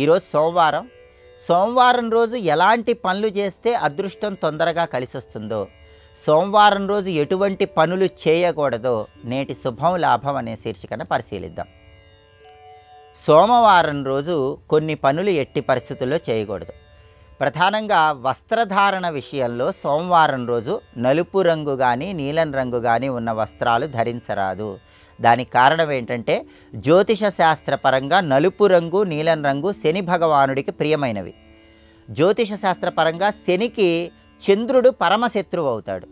ఈరోజు సోమవారం. సోమవారం రోజు ఎలాంటి పనులు చేస్తే అదృష్టం తొందరగా కలిసొస్తుందో, సోమవారం రోజు ఎటువంటి పనులు చేయకూడదో నేటి శుభం లాభం అనే శీర్షికన పరిశీలిద్దాం. సోమవారం రోజు కొన్ని పనులు ఎట్టి పరిస్థితుల్లో చేయకూడదు. ప్రధానంగా వస్త్రధారణ విషయంలో సోమవారం రోజు నలుపు రంగు కానీ నీలం రంగు కానీ ఉన్న వస్త్రాలు ధరించరాదు. దానికి కారణం ఏంటంటే జ్యోతిష శాస్త్రపరంగా నలుపు రంగు నీలం రంగు శని భగవానుడికి ప్రియమైనవి. జ్యోతిష శాస్త్రపరంగా శనికి చంద్రుడు పరమశత్రువు అవుతాడు.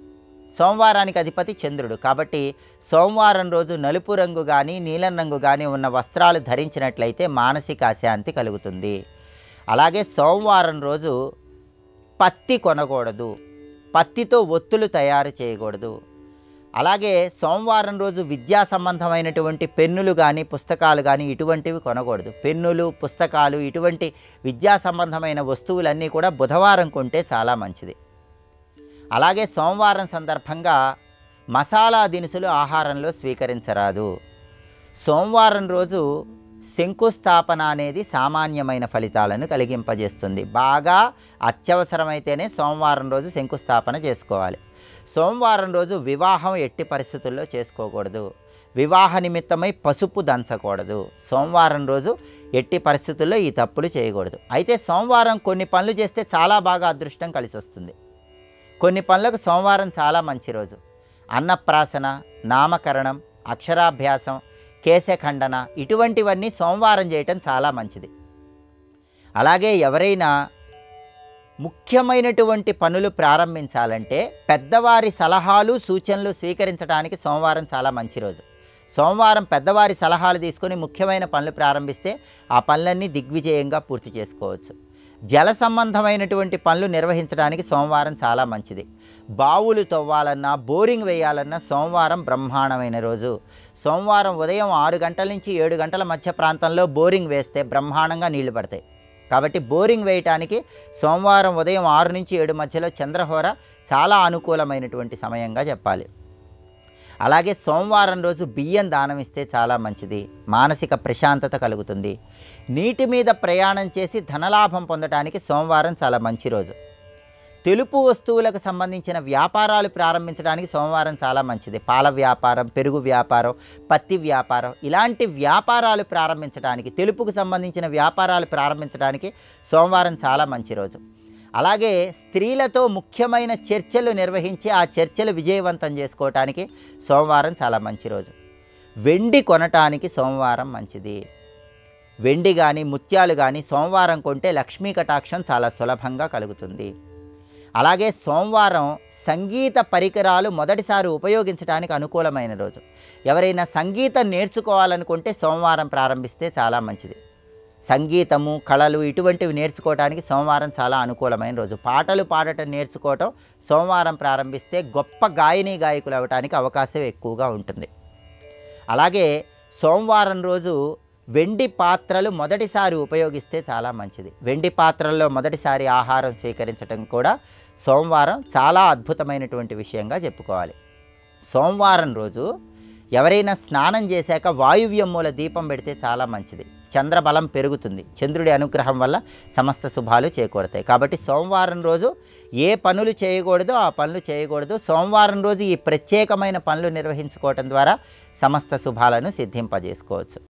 సోమవారానికి అధిపతి చంద్రుడు. కాబట్టి సోమవారం రోజు నలుపు రంగు కానీ నీలం రంగు కానీ ఉన్న వస్త్రాలు ధరించినట్లయితే మానసిక అశాంతి కలుగుతుంది. అలాగే సోమవారం రోజు పత్తి కొనకూడదు, పత్తితో ఒత్తులు తయారు చేయకూడదు. అలాగే సోమవారం రోజు విద్యా సంబంధమైనటువంటి పెన్నులు కానీ పుస్తకాలు కానీ ఇటువంటివి కొనకూడదు. పెన్నులు పుస్తకాలు ఇటువంటి విద్యా సంబంధమైన వస్తువులన్నీ కూడా బుధవారం కొంటే చాలా మంచిది. అలాగే సోమవారం సందర్భంగా మసాలా దినుసులు ఆహారంలో స్వీకరించరాదు. సోమవారం రోజు శంకుస్థాపన అనేది సామాన్యమైన ఫలితాలను కలిగింపజేస్తుంది. బాగా అత్యవసరమైతేనే సోమవారం రోజు శంకుస్థాపన చేసుకోవాలి. సోమవారం రోజు వివాహం ఎట్టి పరిస్థితుల్లో చేసుకోకూడదు. వివాహ నిమిత్తమై పసుపు దంచకూడదు. సోమవారం రోజు ఎట్టి పరిస్థితుల్లో ఈ తప్పులు చేయకూడదు. అయితే సోమవారం కొన్ని పనులు చేస్తే చాలా బాగా అదృష్టం కలిసి వస్తుంది. కొన్ని పనులకు సోమవారం చాలా మంచి రోజు. అన్నప్రాసన, నామకరణం, అక్షరాభ్యాసం, కేశఖండన ఇటువంటివన్నీ సోమవారం చేయటం చాలా మంచిది. అలాగే ఎవరైనా ముఖ్యమైనటువంటి పనులు ప్రారంభించాలంటే పెద్దవారి సలహాలు సూచనలు స్వీకరించడానికి సోమవారం చాలా మంచి రోజు. సోమవారం పెద్దవారి సలహాలు తీసుకొని ముఖ్యమైన పనులు ప్రారంభిస్తే ఆ పనులన్నీ దిగ్విజయంగా పూర్తి చేసుకోవచ్చు. జల సంబంధమైనటువంటి పనులు నిర్వహించడానికి సోమవారం చాలా మంచిది. బావులు తవ్వాలన్నా బోరింగ్ వేయాలన్నా సోమవారం బ్రహ్మాండమైన రోజు. సోమవారం ఉదయం 6 గంటల నుంచి 7 గంటల మధ్య ప్రాంతంలో బోరింగ్ వేస్తే బ్రహ్మాండంగా నీళ్లు పడతాయి. కాబట్టి బోరింగ్ వేయటానికి సోమవారం ఉదయం 6 నుంచి 7 మధ్యలో చంద్రహోర చాలా అనుకూలమైనటువంటి సమయంగా చెప్పాలి. అలాగే సోమవారం రోజు బియ్యం దానం ఇస్తే చాలా మంచిది. మానసిక ప్రశాంతత కలుగుతుంది. నీటి మీద ప్రయాణం చేసి ధనలాభం పొందడానికి సోమవారం చాలా మంచి రోజు. తెలుపు వస్తువులకు సంబంధించిన వ్యాపారాలు ప్రారంభించడానికి సోమవారం చాలా మంచిది. పాల వ్యాపారం, పెరుగు వ్యాపారం, పత్తి వ్యాపారం ఇలాంటి వ్యాపారాలు ప్రారంభించడానికి, తెలుపుకు సంబంధించిన వ్యాపారాలు ప్రారంభించడానికి సోమవారం చాలా మంచి రోజు. అలాగే స్త్రీలతో ముఖ్యమైన చర్చలు నిర్వహించి ఆ చర్చలు విజయవంతం చేసుకోవటానికి సోమవారం చాలా మంచి రోజు. వెండి కొనటానికి సోమవారం మంచిది. వెండి కానీ ముత్యాలు కానీ సోమవారం కొంటే లక్ష్మీ కటాక్షం చాలా సులభంగా కలుగుతుంది. అలాగే సోమవారం సంగీత పరికరాలు మొదటిసారి ఉపయోగించడానికి అనుకూలమైన రోజు. ఎవరైనా సంగీతం నేర్చుకోవాలనుకుంటే సోమవారం ప్రారంభిస్తే చాలా మంచిది. సంగీతము, కళలు ఇటువంటివి నేర్చుకోవడానికి సోమవారం చాలా అనుకూలమైన రోజు. పాటలు పాడటం నేర్చుకోవటం సోమవారం ప్రారంభిస్తే గొప్ప గాయని గాయకులు అవ్వడానికి అవకాశం ఎక్కువగా ఉంటుంది. అలాగే సోమవారం రోజు వెండి పాత్రలు మొదటిసారి ఉపయోగిస్తే చాలా మంచిది. వెండి పాత్రల్లో మొదటిసారి ఆహారం స్వీకరించడం కూడా సోమవారం చాలా అద్భుతమైనటువంటి విషయంగా చెప్పుకోవాలి. సోమవారం రోజు ఎవరైనా స్నానం చేశాక వాయువ్యం మూల దీపం పెడితే చాలా మంచిది. చంద్రబలం పెరుగుతుంది. చంద్రుడి అనుగ్రహం వల్ల సమస్త శుభాలు చేకూరతాయి. కాబట్టి సోమవారం రోజు ఏ పనులు చేయకూడదో ఆ పనులు చేయకూడదు. సోమవారం రోజు ఈ ప్రత్యేకమైన పనులు నిర్వహించుకోవటం ద్వారా సమస్త శుభాలను సిద్ధింపజేసుకోవచ్చు.